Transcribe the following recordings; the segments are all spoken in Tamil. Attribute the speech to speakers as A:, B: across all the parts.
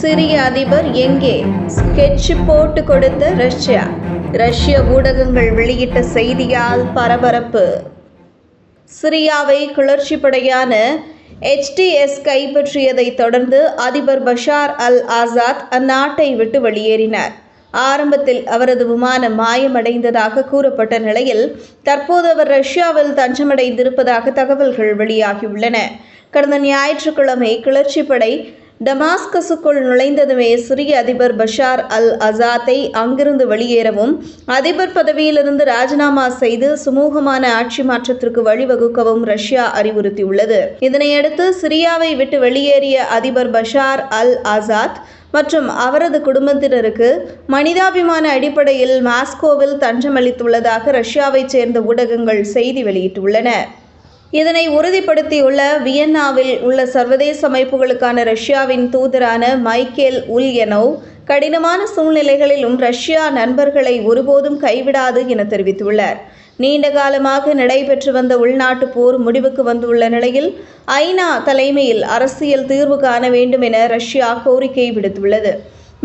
A: சிரிய அதிபர் எங்கே? ஸ்கெட்ச் போட்டு கொடுத்த ரஷ்யா. ரஷ்ய ஊடகங்கள் வெளியிட்ட செய்தியால் பரபரப்பு. சிரியாவை கிளர்ச்சிப்படையான HTS கைப்பற்றியதைத் தொடர்ந்து அதிபர் பஷார் அல் ஆசாத் அந்நாட்டை விட்டு வெளியேறினார். ஆரம்பத்தில் அவரது விமானம் மாயமடைந்ததாக கூறப்பட்ட நிலையில் தற்போது அவர் ரஷ்யாவில் தஞ்சமடைந்திருப்பதாக தகவல்கள் வெளியாகியுள்ளன. கடந்த ஞாயிற்றுக்கிழமை கிளர்ச்சிப்படை டமாஸ்கஸுக்குள் நுழைந்ததுமே சிரிய அதிபர் பஷார் அல் ஆசாத்தை அங்கிருந்து வெளியேறவும் அதிபர் பதவியிலிருந்து ராஜினாமா செய்து சுமூகமான ஆட்சி மாற்றத்திற்கு வழிவகுக்கவும் ரஷ்யா அறிவுறுத்தியுள்ளது. இதனையடுத்து சிரியாவை விட்டு வெளியேறிய அதிபர் பஷார் அல் ஆசாத் மற்றும் அவரது குடும்பத்தினருக்கு மனிதாபிமான அடிப்படையில் மாஸ்கோவில் தஞ்சமளித்துள்ளதாக ரஷ்யாவைச் சேர்ந்த ஊடகங்கள் செய்தி வெளியிட்டுள்ளன. இதனை உறுதிப்படுத்தியுள்ள வியன்னாவில் உள்ள சர்வதேச அமைப்புகளுக்கான ரஷ்யாவின் தூதரான மைக்கேல் உல்யனோவ் கடினமான சூழ்நிலைகளிலும் ரஷ்யா நண்பர்களை ஒருபோதும் கைவிடாது என தெரிவித்துள்ளார். நீண்ட காலமாக நடைபெற்று வந்த உள்நாட்டு போர் முடிவுக்கு வந்துள்ள நிலையில் ஐநா தலைமையில் அரசியல் தீர்வு காண வேண்டும் என ரஷ்யா கோரிக்கை விடுத்துள்ளது.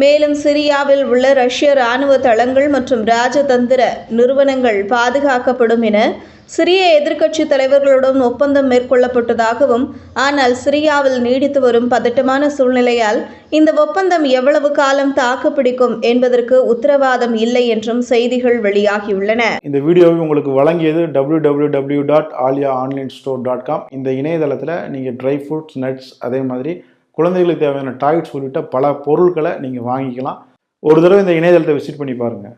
A: மேலும் சிரியாவில் உள்ள ரஷ்ய இராணுவ தளங்கள் மற்றும் ராஜதந்திர நிறுவனங்கள் பாதுகாக்கப்படும் என சிரிய எதிர்க்கட்சி தலைவர்களுடன் ஒப்பந்தம் மேற்கொள்ளப்பட்டதாகவும், ஆனால் சிரியாவில் நீடித்து வரும் பதட்டமான சூழ்நிலையால் இந்த ஒப்பந்தம் எவ்வளவு காலம் தாக்குப்பிடிக்கும் என்பதற்கு உத்தரவாதம் இல்லை என்றும் செய்திகள் வெளியாகியுள்ளன.
B: இந்த வீடியோவை உங்களுக்கு வழங்கியது www.aliaonlinestore.com. இந்த இணையதளத்தில் நீங்கள் ட்ரை ஃப்ரூட்ஸ், நட்ஸ், அதே மாதிரி குழந்தைகளுக்கு தேவையான டாய்ஸ் உள்ளிட்ட பல பொருட்களை நீங்கள் வாங்கிக்கலாம். ஒரு தடவை இந்த இணையதளத்தை விசிட் பண்ணி பாருங்கள்.